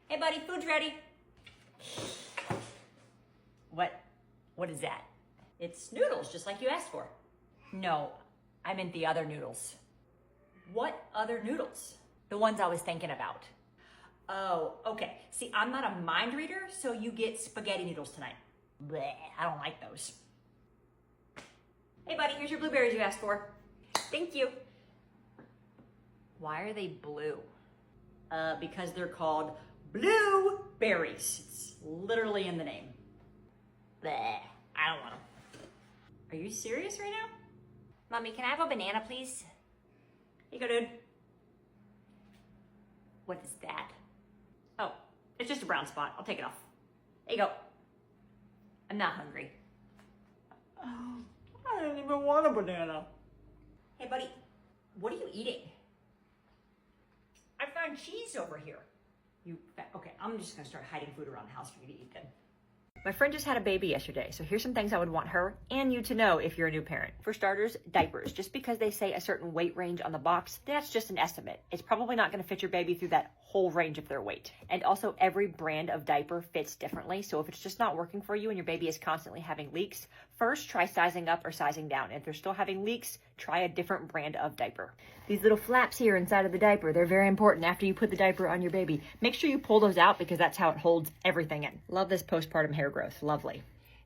Hey buddy, food's ready. What is that? It's noodles, just like you asked for. No, I meant the other noodles. What other noodles? The ones I was thinking about. Oh, okay. See, I'm not a mind reader, so you get spaghetti noodles tonight. Bleh, I don't like those. Hey buddy, here's your blueberries you asked for. Thank you. Why are they blue? Because they're called blueberries. It's literally in the name. Bleh, I don't want them. Are you serious right now? Mommy, can I have a banana, please? Here you go, dude. What is that? Oh, it's just a brown spot. I'll take it off. There you go. I'm not hungry. Oh, I didn't even want a banana. Hey, buddy, what are you eating? I found cheese over here. Okay, I'm just gonna start hiding food around the house for you to eat then. My friend just had a baby yesterday, so here's some things I would want her and you to know if you're a new parent. For starters, diapers. Just because they say a certain weight range on the box, that's just an estimate. It's probably not going to fit your baby through that whole range of their weight. And also, every brand of diaper fits differently, so if it's just not working for you and your baby is constantly having leaks, first try sizing up or sizing down. If they're still having leaks, try a different brand of diaper. These little flaps here inside of the diaper, they're very important after you put the diaper on your baby. Make sure you pull those out because that's how it holds everything in. Love this postpartum hair growth, lovely.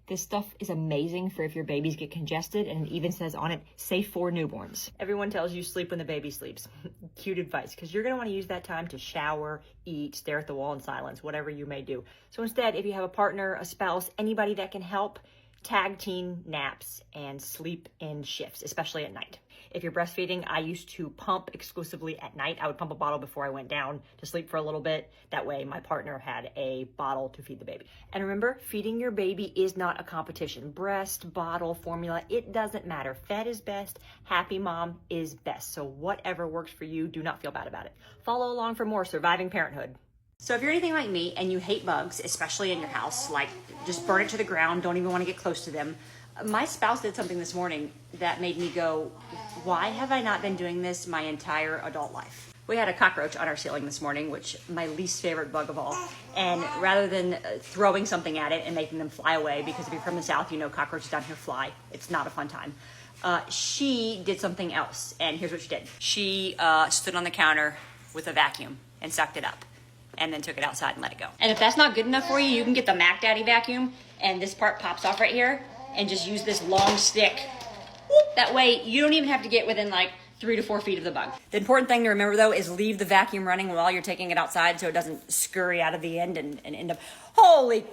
This stuff is amazing for if your babies get congested, and it even says on it, safe for newborns. Everyone tells you sleep when the baby sleeps. Cute advice, because you're gonna wanna use that time to shower, eat, stare at the wall in silence, whatever you may do. So instead, if you have a partner, a spouse, anybody that can help, tag team naps and sleep in shifts, especially at night. If you're breastfeeding, I used to pump exclusively at night. I would pump a bottle before I went down to sleep for a little bit. That way my partner had a bottle to feed the baby. And remember, feeding your baby is not a competition. Breast, bottle, formula, it doesn't matter. Fed is best, happy mom is best. So whatever works for you, do not feel bad about it. Follow along for more Surviving Parenthood. So if you're anything like me and you hate bugs, especially in your house, like just burn it to the ground, don't even want to get close to them. My spouse did something this morning that made me go, why have I not been doing this my entire adult life? We had a cockroach on our ceiling this morning, which my least favorite bug of all. And rather than throwing something at it and making them fly away, because if you're from the South, you know cockroaches down here fly. It's not a fun time. She did something else, and here's what she did. She stood on the counter with a vacuum and sucked it up, and then took it outside and let it go. And if that's not good enough for you, you can get the Mac Daddy vacuum, and this part pops off right here, and just use this long stick. Whoop, that way you don't even have to get within like 3 to 4 feet of the bug. The important thing to remember though is leave the vacuum running while you're taking it outside so it doesn't scurry out of the end and end up, holy,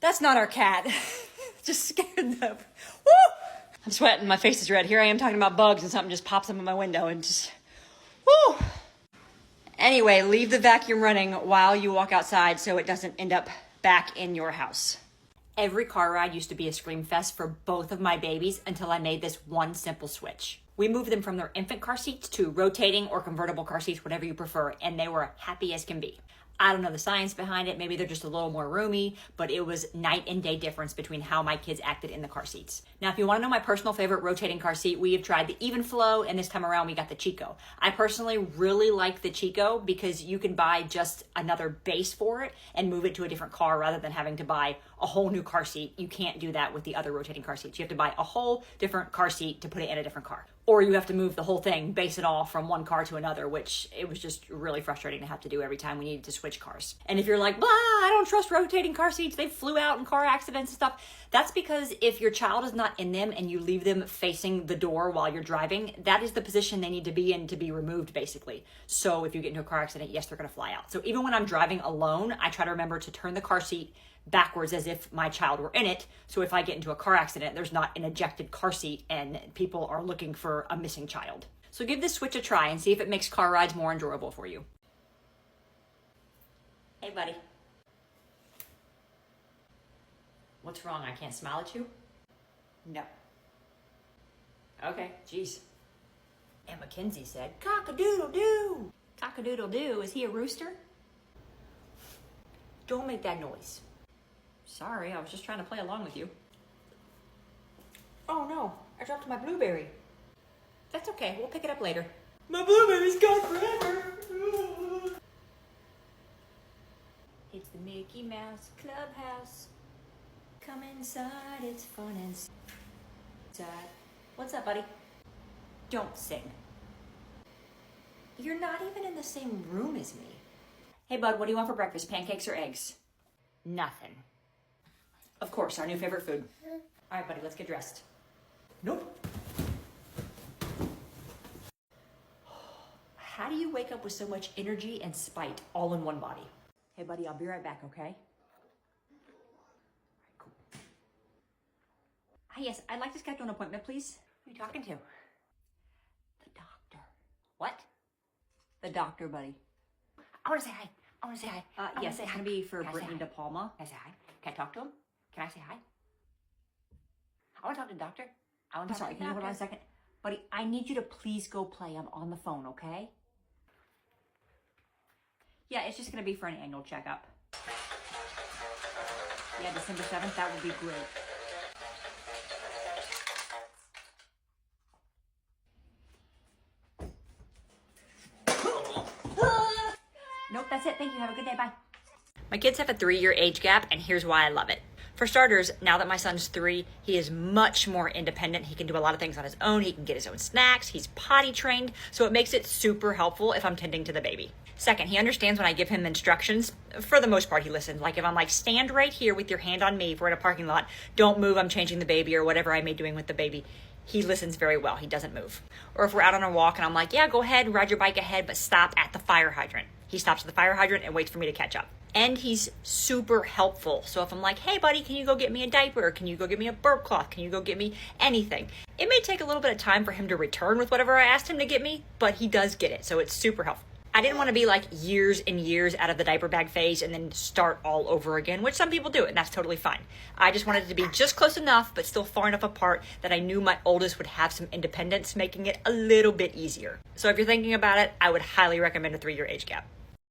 that's not our cat. Just scared them. Woo! I'm sweating, my face is red. Here I am talking about bugs and something just pops up in my window and just, woo! Anyway, leave the vacuum running while you walk outside so it doesn't end up back in your house. Every car ride used to be a scream fest for both of my babies until I made this one simple switch. We moved them from their infant car seats to rotating or convertible car seats, whatever you prefer, and they were happy as can be. I don't know the science behind it. Maybe they're just a little more roomy, but it was night and day difference between how my kids acted in the car seats. Now, if you want to know my personal favorite rotating car seat, we have tried the Even Flow, and this time around we got the Chico. I personally really like the Chico because you can buy just another base for it and move it to a different car rather than having to buy a whole new car seat. You can't do that with the other rotating car seats. You have to buy a whole different car seat to put it in a different car. Or you have to move the whole thing, base it all from one car to another, which it was just really frustrating to have to do every time we needed to switch cars. And if you're like, blah, I don't trust rotating car seats, they flew out in car accidents and stuff, that's because if your child is not in them and you leave them facing the door while you're driving, that is the position they need to be in to be removed, basically. So if you get into a car accident, yes, they're gonna fly out. So even when I'm driving alone, I try to remember to turn the car seat backwards as if my child were in it. So if I get into a car accident, there's not an ejected car seat and people are looking for a missing child. So give this switch a try and see if it makes car rides more enjoyable for you. Hey, buddy. What's wrong? I can't smile at you? No. Okay, geez. And Mackenzie said, cock-a-doodle-doo. Cock-a-doodle-doo, is he a rooster? Don't make that noise. Sorry, I was just trying to play along with you. Oh no, I dropped my blueberry. That's okay, we'll pick it up later. My blueberry's gone forever. the Mickey Mouse Clubhouse. Come inside, it's fun inside. What's up, buddy? Don't sing. You're not even in the same room as me. Hey, bud, what do you want for breakfast? Pancakes or eggs? Nothing. Of course, our new favorite food. All right, buddy, let's get dressed. Nope. How do you wake up with so much energy and spite all in one body? Hey, buddy, I'll be right back, okay? All right, cool. Hi, yes, I'd like to schedule an appointment, please. Who are you talking to? The doctor. What? The doctor, buddy. I want to say hi. Yes, it's going to be for Brittany De Palma. Can I say hi? Can I talk to him? Can I say hi? I want to talk to the doctor. I'm sorry, can you hold on a second? Buddy, I need you to please go play. I'm on the phone, okay? Yeah, it's just going to be for an annual checkup. Yeah, December 7th, that would be great. Nope, that's it. Thank you. Have a good day. Bye. My kids have a 3-year age gap, and here's why I love it. For starters, now that my son's 3, he is much more independent. He can do a lot of things on his own. He can get his own snacks. He's potty trained, so it makes it super helpful if I'm tending to the baby. Second, he understands when I give him instructions. For the most part, he listens. Like if I'm like, stand right here with your hand on me if we're in a parking lot, don't move, I'm changing the baby, or whatever I may be doing with the baby. He listens very well. He doesn't move. Or if we're out on a walk and I'm like, yeah, go ahead, ride your bike ahead, but stop at the fire hydrant. He stops at the fire hydrant and waits for me to catch up. And he's super helpful. So if I'm like, hey buddy, can you go get me a diaper? Can you go get me a burp cloth? Can you go get me anything? It may take a little bit of time for him to return with whatever I asked him to get me, but he does get it. So it's super helpful. I didn't want to be like years and years out of the diaper bag phase and then start all over again, which some people do, and that's totally fine. I just wanted it to be just close enough, but still far enough apart that I knew my oldest would have some independence, making it a little bit easier. So if you're thinking about it, I would highly recommend a 3-year age gap.